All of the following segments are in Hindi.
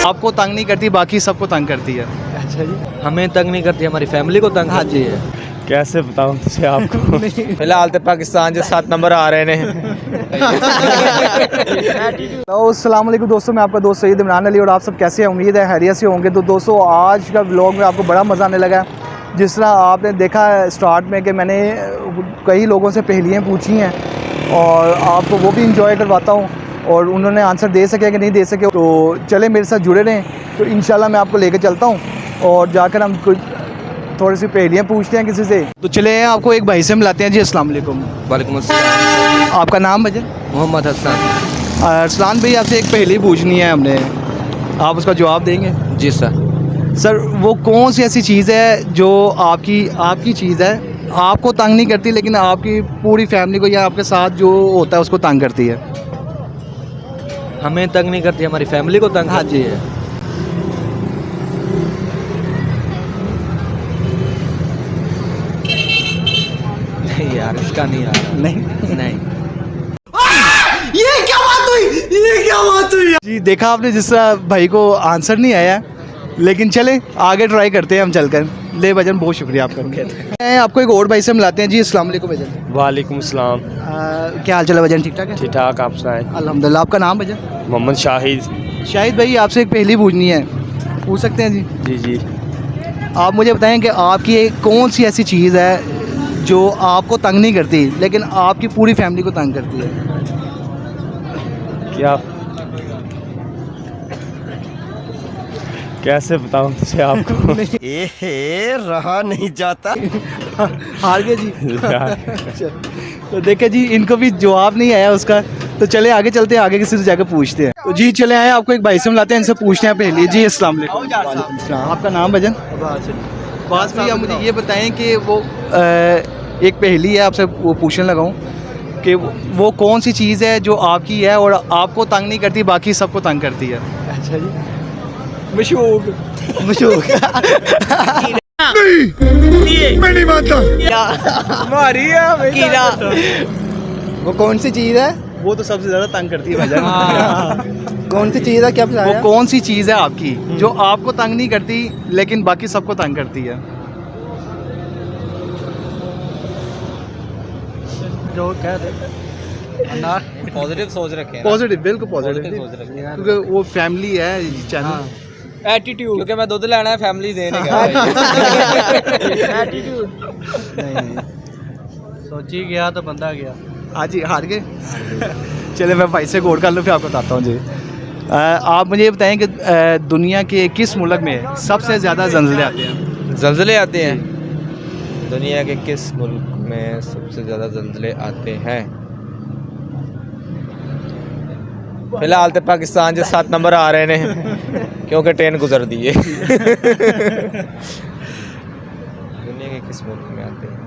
आपको तंग नहीं करती, बाकी सबको तंग करती है। अच्छा जी, हमें तंग नहीं करती, हमारी फैमिली को तंग करती है। कैसे बताऊं तुझे आपको? फिलहाल तो पाकिस्तान जो 7 नंबर आ रहे हैं। अस्सलाम वालेकुम दोस्तों, मैं आपका दोस्त सईद इमरान अली और आप सब कैसे हैं? उम्मीद है खैरियत से होंगे। तो दोस्तों आज का व्लॉग में आपको बड़ा मज़ा आने लगा है। जिस तरह आपने देखा है स्टार्ट में कि मैंने कई लोगों से पहेलियाँ पूछी हैं और आपको वो भी इंजॉय करवाता हूँ और उन्होंने आंसर दे सके कि नहीं दे सके, तो चले मेरे साथ जुड़े रहें। तो इंशाल्लाह मैं आपको लेकर चलता हूँ और जाकर हम कुछ थोड़ी सी पहेलियाँ पूछते हैं किसी से। तो चले आपको एक भाई से मिलाते हैं जी। अस्सलाम वालेकुम। वालेकुम अस्सलाम। आपका नाम भजन? मोहम्मद हसन। अरसलान भाई, आपसे एक पहेली पूछनी है हमने, आप उसका जवाब देंगे? जी सर। सर, वो कौन सी ऐसी चीज़ है जो आपकी चीज़ है, आपको तंग नहीं करती लेकिन आपकी पूरी फैमिली को या आपके साथ जो होता है उसको तंग करती है? हमें तंग नहीं करती, हमारी फैमिली को तंग करती है। नहीं यार, इसका नहीं यार। नहीं। ये क्या बात हुई जी? देखा आपने जिस तरह भाई को आंसर नहीं आया, लेकिन चले आगे ट्राई करते हैं हम चलकर। ले भजन, बहुत शुक्रिया आपका। आपको एक और भाई से मिलाते हैं जी। अस्सलाम वालेकुम भजन। वालेकुम सलाम। क्या हाल चाल है भजन? ठीक ठाक है? ठीक ठाक, आप सुनाएं? अल्हम्दुलिल्लाह। आपका नाम भजन? मोहम्मद शाहिद। शाहिद भाई, आपसे एक पहेली पूछनी है, पूछ सकते हैं जी? जी। आप आप मुझे बताएं कि आपकी एक कौन सी ऐसी चीज़ है जो आपको तंग नहीं करती लेकिन आपकी पूरी फैमिली को तंग करती है? क्या कैसे बताऊं तुझे आपको? रहा नहीं जाता। हार गए जी। तो देखे जी, इनको भी जवाब नहीं आया उसका। तो चले आगे चलते हैं, आगे किसी से जाकर पूछते हैं। तो जी चले आए, आपको एक भाई से मिलाते हैं, इनसे पूछते हैं पहले जी। अस्सलाम वालेकुम। आपका नाम भजन? बास भैया, मुझे ये बताएं कि वो एक पहेली है, आपसे वो पूछने लगा हूँ कि वो कौन सी चीज़ है जो आपकी है और आपको तंग नहीं करती, बाकी सबको तंग करती है? अच्छा जी, मशहूर। मैं नहीं मानता। कीड़ा। वो कौन सी चीज़ है? वो तो सबसे ज़्यादा तंग करती है भजन। कौन सी चीज़ है? क्या वो कौन सी चीज़ है आपकी जो आपको तंग नहीं करती लेकिन बाकी सबको तंग करती है? जो कह रहे पॉजिटिव सोच रखे हैं। पॉजिटिव, बिल्कुल पॉजिटिव सोच रखे हैं, क्योंकि वो फैमिली है चैनल। एटीट्यूड। क्योंकि मैं दूध लेना है, फैमिली देने का। एटीट्यूड नहीं, सोची गया तो बंदा गया। आज ही हार गए। चले मैं भाई से गौर कर लूँ, फिर आपको बताता हूँ जी। आप मुझे ये बताएं कि दुनिया के किस मुल्क में सबसे ज़्यादा ज़लज़ले आते हैं? ज़लज़ले आते हैं? दुनिया के किस मुल्क में सबसे ज़्यादा ज़लज़ले आते हैं? फिलहाल तो पाकिस्तान जो 7 नंबर आ रहे हैं, क्योंकि ट्रेन गुजर दी है। दुनिया के किस मुल्क में आते हैं?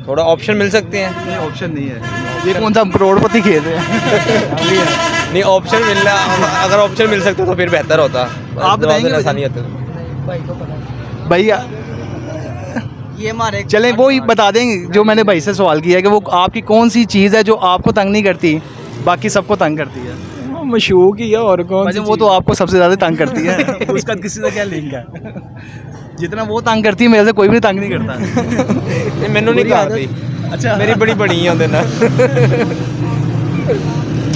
थोड़ा ऑप्शन मिल सकते हैं? नहीं, ऑप्शन नहीं है। ये कौन सा करोड़पति खेल रहे हैं? नहीं, ऑप्शन मिल रहा, अगर ऑप्शन मिल सकते तो फिर बेहतर होता। आप बताएंगे? आसानी होती भैया ये हमारे चलें, वो ही बता देंगे जो मैंने भाई से सवाल किया है कि वो आपकी कौन सी चीज़ है जो आपको तंग नहीं करती बाकी सबको तंग करती है? मशहूर की है और कौन सी? वो तो आपको सबसे ज़्यादा तंग करती है। उसका किसी से क्या लिंक है? जितना वो तंग करती है मेरे से कोई भी तंग नहीं करता। मैनू नहीं कहती। अच्छा, मेरी बड़ी बड़ी है ਉਹਦੇ ਨਾਲ।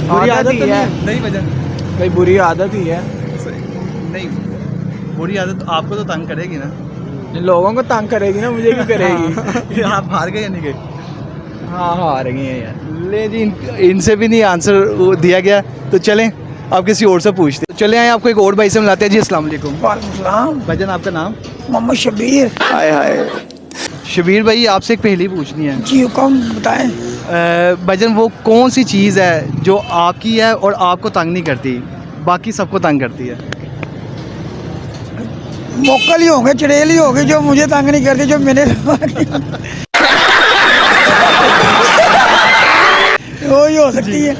बुरी आदत ही है। नहीं भजन, भाई बुरी आदत ही है। नहीं, बुरी आदत आपको तो तंग करेगी ना। लोगों को तंग करेगी ना, मुझे भी करेगी। आप हार गए या नहीं गए? हाँ, हार गए हैं यार। ले जी, इनसे भी नहीं आंसर दिया गया। तो चलें आप किसी और से पूछते हैं। चले आए, आपको एक और भाई से मिलाते हैं जी। अस्सलाम वालेकुम। वालेकुम। भजन, आपका नाम? मोहम्मद शबीर। हाय। शबीर भाई, आपसे एक पहेली पूछनी है जी, कौन बताएं? भजन, वो कौन सी चीज़ है जो आपकी है और आपको तंग नहीं करती, बाकी सबको तंग करती है? मोकल ही होंगे, चड़ेल ही होंगे जो मुझे तंग नहीं करते, जो मैंने वो ही हो सकती है।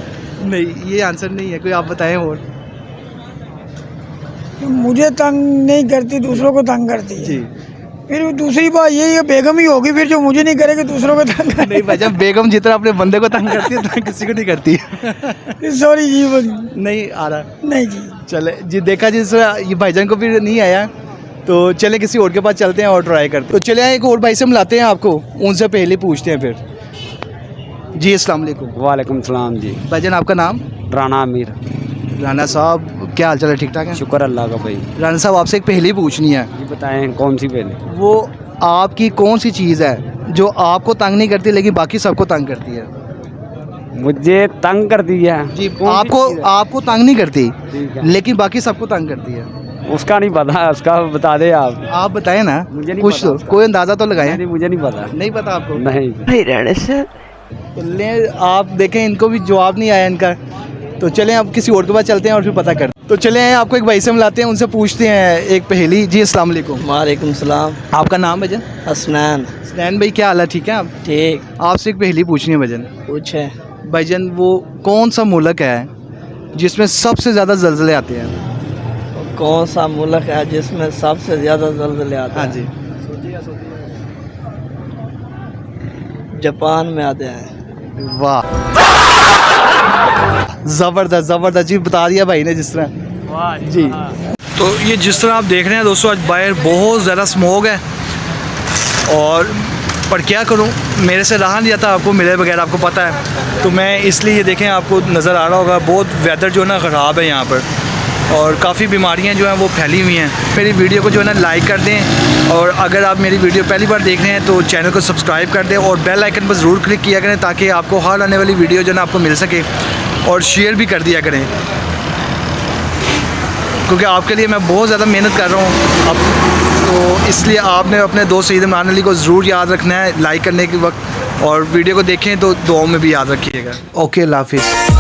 नहीं, ये आंसर नहीं है, कोई आप बताएं और। मुझे तंग नहीं करती, दूसरों को तंग करती है। जी, फिर दूसरी बात ये है, बेगम ही होगी फिर जो मुझे नहीं करेगी दूसरों को तंग करे। नहीं भाईजान, बेगम जितना अपने बंदे को तंग करती है उतना किसी को नहीं करती। सॉरी जी नहीं आ रहा। नहीं जी। चले जी, देखा जी ये भाईजान को भी नहीं आया, तो चले किसी और के पास चलते हैं और ट्राई करते हैं। तो चले एक और भाई से मिलाते हैं आपको, उनसे पहले पूछते हैं फिर। जी अस्सलाम वालेकुम। वालेकुम सलाम जी। भाईजान आपका नाम? राना अमीर। राना साहब क्या हाल चाल है, ठीक ठाक है? शुक्र अल्लाह का भाई। राना साहब आपसे एक पहेली पूछनी है। जी बताएं कौन सी पहले? वो आपकी कौन सी चीज़ है जो आपको तंग नहीं करती लेकिन बाकी सबको तंग करती है? मुझे तंग कर दिया है जी, कौन सी आपको चीज़ है? आपको तंग नहीं करती ठीक है। लेकिन बाकी सबको तंग करती है। उसका नहीं पता, उसका बता दे आप। आप बताएं ना, मुझे नहीं कुछ पता तो उसका। कोई अंदाज़ा तो लगाएं। नहीं मुझे नहीं पता। नहीं पता आपको? नहीं। तो ले आप देखें, इनको भी जवाब नहीं आया इनका, तो चलें अब किसी और के पास चलते हैं और फिर पता करते हैं। तो चलें आपको एक भाई से मिलाते हैं, उनसे पूछते हैं एक पहेली। जी अस्सलाम वालेकुम। वालेकुम सलाम। आपका नाम भजन? हसनैन। स्नैन भाई क्या हाल है, ठीक है आप? ठीक। आपसे एक पहेली पूछनी है भजन। पूछे। भजन वो कौन सा मुल्क है जिसमें सबसे ज़्यादा ज़लज़ले आते हैं? कौन सा मुल्क है जिसमें सबसे ज़्यादा ज़लज़ले आते हाँ हैं? जी। जापान में आते हैं। वाह, ज़बरदस्त ज़बरदस्त जी, बता दिया भाई ने जिस तरह। जी तो ये जिस तरह आप देख रहे हैं दोस्तों, आज बाहर बहुत ज़्यादा स्मोक है, और पर क्या करूं, मेरे से रहा नहीं जाता आपको मिले बगैर, आपको पता है। तो मैं इसलिए, ये देखें आपको नज़र आ रहा होगा, बहुत वेदर जो है ना ख़राब है यहाँ पर, और काफ़ी बीमारियाँ जो हैं वो फैली हुई हैं। मेरी वीडियो को जो है ना लाइक कर दें, और अगर आप मेरी वीडियो पहली बार देख रहे हैं तो चैनल को सब्सक्राइब कर दें, और बेल आइकन पर ज़रूर क्लिक किया करें ताकि आपको हर आने वाली वीडियो जो है ना आपको मिल सके, और शेयर भी कर दिया करें, क्योंकि आपके लिए मैं बहुत ज़्यादा मेहनत कर रहा हूँ अब, तो इसलिए आपने अपने दोस्त सईद इमरान अली को ज़रूर याद रखना है लाइक करने के वक्त, और वीडियो को देखें तो दुआओं में भी याद रखिएगा। ओके, अल्लाह हाफिज़।